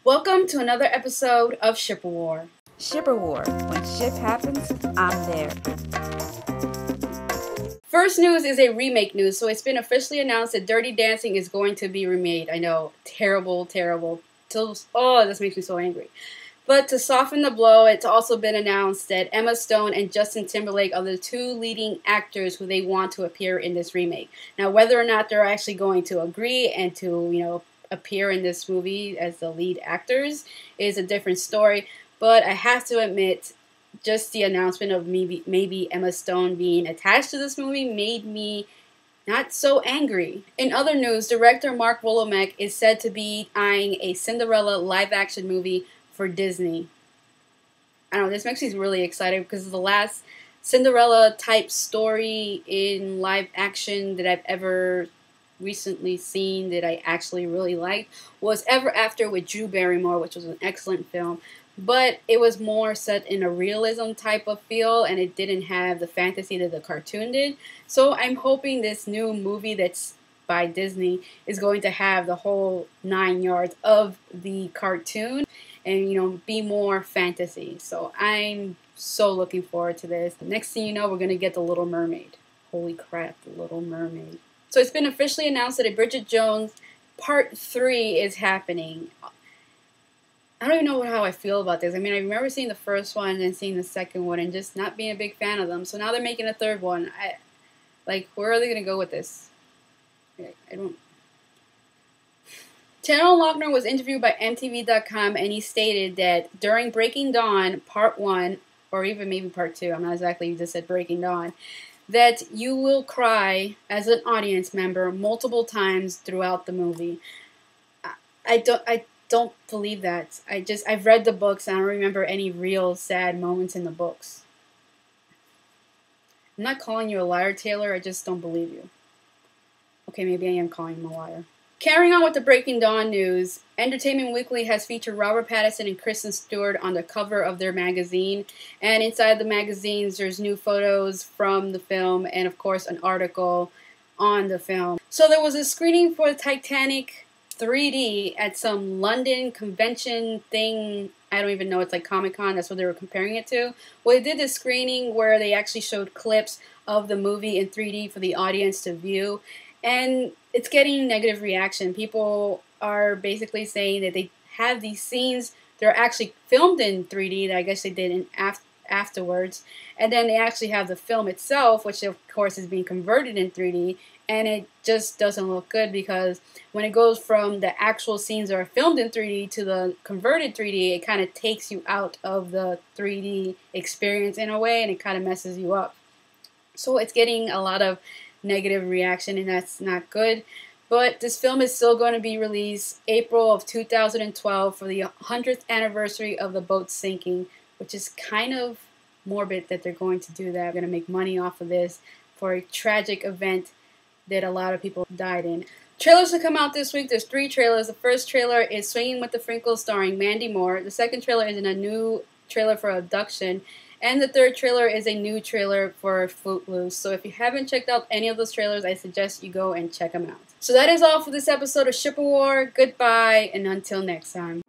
Welcome to another episode of Shipper War. Shipper War. When ship happens, I'm there. First news is a remake news. So it's been officially announced that Dirty Dancing is going to be remade. I know, terrible. Oh, this makes me so angry. But to soften the blow, it's also been announced that Emma Stone and Justin Timberlake are the two leading actors who they want to appear in this remake. Now, whether or not they're actually going to agree and to, appear in this movie as the lead actors is a different story. But I have to admit, just the announcement of maybe Emma Stone being attached to this movie made me not so angry. In other news, director Mark Romanek is said to be eyeing a Cinderella live-action movie for Disney. I don't know, this makes me really excited because the last Cinderella-type story in live action that I've ever recently seen that I actually really liked was Ever After with Drew Barrymore, which was an excellent film. But it was more set in a realism type of feel, and it didn't have the fantasy that the cartoon did. So I'm hoping this new movie that's by Disney is going to have the whole 9 yards of the cartoon and, be more fantasy. So I'm so looking forward to this. Next thing you know, we're going to get The Little Mermaid. Holy crap, The Little Mermaid. So it's been officially announced that a Bridget Jones Part 3 is happening. I don't even know how I feel about this. I mean, I remember seeing the first one and then seeing the second one and just not being a big fan of them. So now they're making a third one. Where are they going to go with this? I don't... Taylor Lautner was interviewed by MTV.com and he stated that during Breaking Dawn Part 1, or even maybe Part 2, I'm not exactly, you just said Breaking Dawn, that you will cry as an audience member multiple times throughout the movie. I don't believe that. I've read the books and I don't remember any real sad moments in the books. I'm not calling you a liar, Taylor, I just don't believe you. Okay, maybe I am calling him a liar. Carrying on with the Breaking Dawn news, Entertainment Weekly has featured Robert Pattinson and Kristen Stewart on the cover of their magazine. And inside the magazines, there's new photos from the film and, of course, an article on the film. So there was a screening for Titanic 3D at some London convention thing. I don't even know. It's like Comic-Con. That's what they were comparing it to. Well, they did this screening where they actually showed clips of the movie in 3D for the audience to view. And it's getting negative reaction. People are basically saying that they have these scenes. They're actually filmed in 3D that I guess they did afterwards. And then they actually have the film itself, which of course is being converted in 3D. And it just doesn't look good because when it goes from the actual scenes that are filmed in 3D to the converted 3D, it kind of takes you out of the 3D experience in a way and it kind of messes you up. So it's getting a lot of negative reaction and that's not good. But this film is still going to be released April of 2012 for the 100th anniversary of the boat sinking, which is kind of morbid that they're going to do that. They're going to make money off of this for a tragic event that a lot of people died in. Trailers to come out this week. There's 3 trailers. The first trailer is Swinging with the Finkels starring Mandy Moore. The second trailer is in a new trailer for Abduction. And the third trailer is a new trailer for Footloose. So if you haven't checked out any of those trailers, I suggest you go and check them out. So that is all for this episode of Shipper War. Goodbye, and until next time.